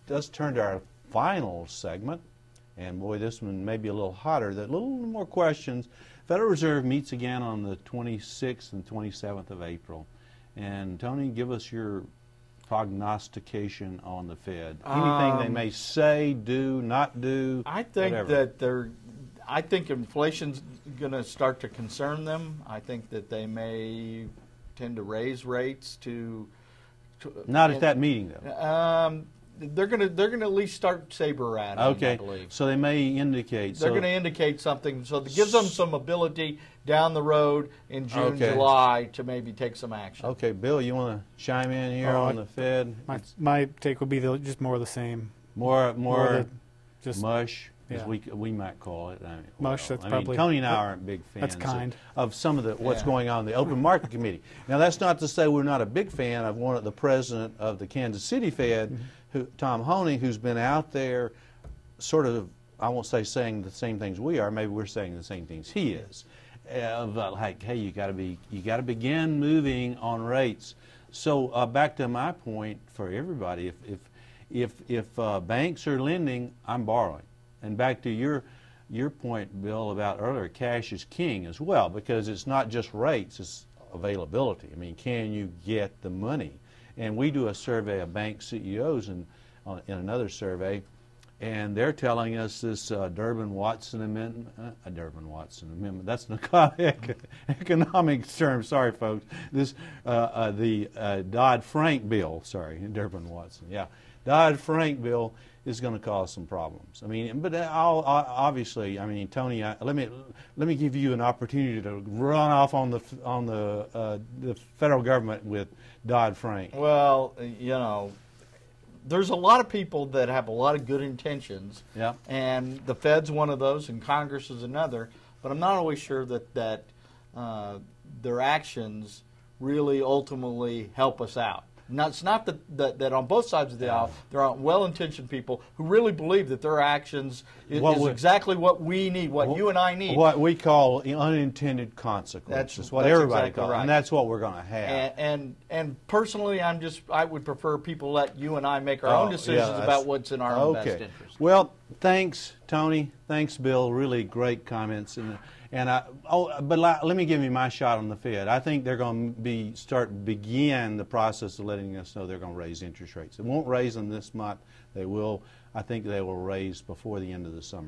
let's turn to our final segment. And boy, this one may be a little hotter. A little more questions. Federal Reserve meets again on the 26th and 27th of April. And Tony, give us your prognostication on the Fed. Anything they may say, do, not do. I think whatever. I think inflation's going to start to concern them. I think that they may tend to raise rates to not at that meeting though. They're going to at least start saber rattling. Okay, I believe. So they may indicate. They're going to indicate something, so it gives them some ability down the road in June, July to maybe take some action. Okay, Bill, you want to chime in here on the Fed? My take would be just more of the same. More just mush, as yeah. we might call it. Mush. That's probably. Tony and I aren't big fans. That's kind. Of some of what's going on in the Open Market Committee. Now, that's not to say we're not a big fan of the president of the Kansas City Fed. Tom Hoenig, who's been out there sort of, I won't say saying the same things we are, maybe we're saying the same things he is. Like, hey, you got to begin moving on rates. So back to my point for everybody, if banks are lending, I'm borrowing. And back to your point, Bill, about earlier, cash is king as well, because it's not just rates, it's availability. I mean, can you get the money? And we do a survey of bank CEOs in another survey, and they're telling us this Durbin-Watson amendment, that's an economic term, sorry folks, this, the Dodd-Frank bill, sorry, Durbin-Watson, yeah. Dodd-Frank bill is going to cause some problems. I mean, but obviously, I mean, Tony, let me give you an opportunity to run off on the federal government with Dodd-Frank. Well, you know, there's a lot of people that have a lot of good intentions, yeah, and the Fed's one of those, and Congress is another. But I'm not always sure that their actions really ultimately help us out. Now, it's not that on both sides of the aisle there are well-intentioned people who really believe that their actions is exactly what we need, what you and I need. What we call unintended consequences. That's what everybody exactly calls it, right. and that's what we're going to have. And personally, I would prefer people let you and I make our own decisions about what's in our own best interest. Well, thanks, Tony. Thanks, Bill. Really great comments. But let me give you my shot on the Fed. I think they're going to begin the process of letting us know they're going to raise interest rates. They won't raise them this month. They will. I think they will raise before the end of the summer.